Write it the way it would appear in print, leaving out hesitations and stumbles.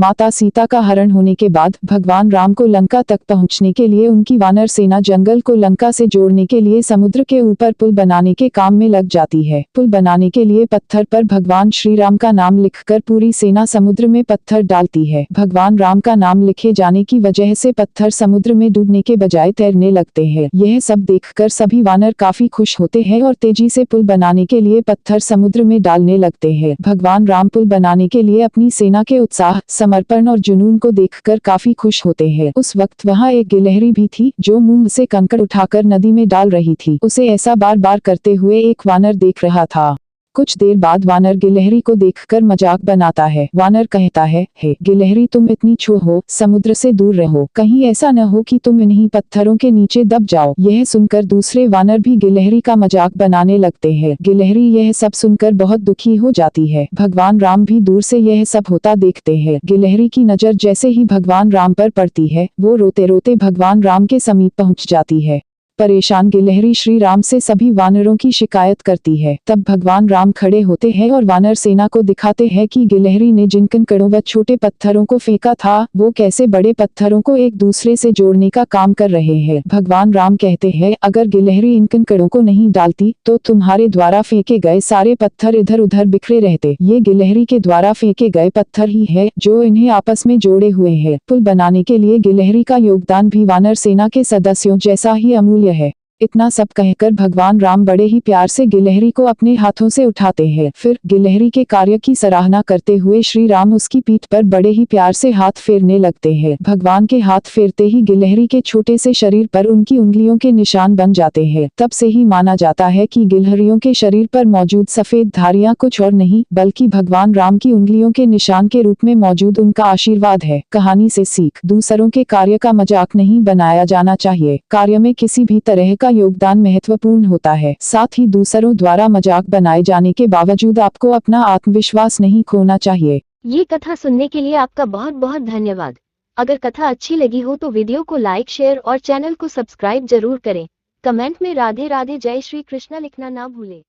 माता सीता का हरण होने के बाद भगवान राम को लंका तक पहुंचने के लिए उनकी वानर सेना जंगल को लंका से जोड़ने के लिए समुद्र के ऊपर पुल बनाने के काम में लग जाती है। पुल बनाने के लिए पत्थर पर भगवान श्री राम का नाम लिखकर पूरी सेना समुद्र में पत्थर डालती है। भगवान राम का नाम लिखे जाने की वजह से पत्थर समुद्र में डूबने के बजाय तैरने लगते हैं। यह सब देखकर सभी वानर काफी खुश होते हैं और तेजी से पुल बनाने के लिए पत्थर समुद्र में डालने लगते हैं। भगवान राम पुल बनाने के लिए अपनी सेना के उत्साह, समर्पण और जुनून को देखकर काफी खुश होते हैं। उस वक्त वहाँ एक गिलहरी भी थी जो मुंह से कंकड़ उठाकर नदी में डाल रही थी। उसे ऐसा बार बार करते हुए एक वानर देख रहा था। कुछ देर बाद वानर गिलहरी को देखकर मजाक बनाता है। वानर कहता है, हे गिलहरी, तुम इतनी छो हो, समुद्र से दूर रहो, कहीं ऐसा न हो कि तुम इन्हीं पत्थरों के नीचे दब जाओ। यह सुनकर दूसरे वानर भी गिलहरी का मजाक बनाने लगते हैं। गिलहरी यह सब सुनकर बहुत दुखी हो जाती है। भगवान राम भी दूर से यह सब होता देखते हैं। गिलहरी की नजर जैसे ही भगवान राम पर पड़ती है, वो रोते रोते भगवान राम के समीप पहुंच जाती है। परेशान गिलहरी श्री राम से सभी वानरों की शिकायत करती है। तब भगवान राम खड़े होते हैं और वानर सेना को दिखाते हैं कि गिलहरी ने जिन कंकड़ों व छोटे पत्थरों को फेंका था, वो कैसे बड़े पत्थरों को एक दूसरे से जोड़ने का काम कर रहे हैं। भगवान राम कहते हैं, अगर गिलहरी इन कंकड़ों को नहीं डालती तो तुम्हारे द्वारा फेंके गए सारे पत्थर इधर उधर बिखरे रहते। ये गिलहरी के द्वारा फेंके गए पत्थर ही है जो इन्हें आपस में जोड़े हुए हैं। पुल बनाने के लिए गिलहरी का योगदान भी वानर सेना के सदस्यों जैसा ही अमूल्य है। इतना सब कहकर भगवान राम बड़े ही प्यार से गिलहरी को अपने हाथों से उठाते हैं। फिर गिलहरी के कार्य की सराहना करते हुए श्री राम उसकी पीठ पर बड़े ही प्यार से हाथ फेरने लगते हैं। भगवान के हाथ फेरते ही गिलहरी के छोटे से शरीर पर उनकी उंगलियों के निशान बन जाते हैं। तब से ही माना जाता है कि गिलहरियों के शरीर पर मौजूद सफेद धारियां कुछ और नहीं बल्कि भगवान राम की उंगलियों के निशान के रूप में मौजूद उनका आशीर्वाद है। कहानी से सीख, दूसरों के कार्य का मजाक नहीं बनाया जाना चाहिए। कार्य में किसी भी तरह का योगदान महत्वपूर्ण होता है। साथ ही दूसरों द्वारा मजाक बनाए जाने के बावजूद आपको अपना आत्मविश्वास नहीं खोना चाहिए। ये कथा सुनने के लिए आपका बहुत बहुत धन्यवाद। अगर कथा अच्छी लगी हो तो वीडियो को लाइक, शेयर और चैनल को सब्सक्राइब जरूर करें। कमेंट में राधे राधे जय श्री कृष्णा लिखना ना भूलें।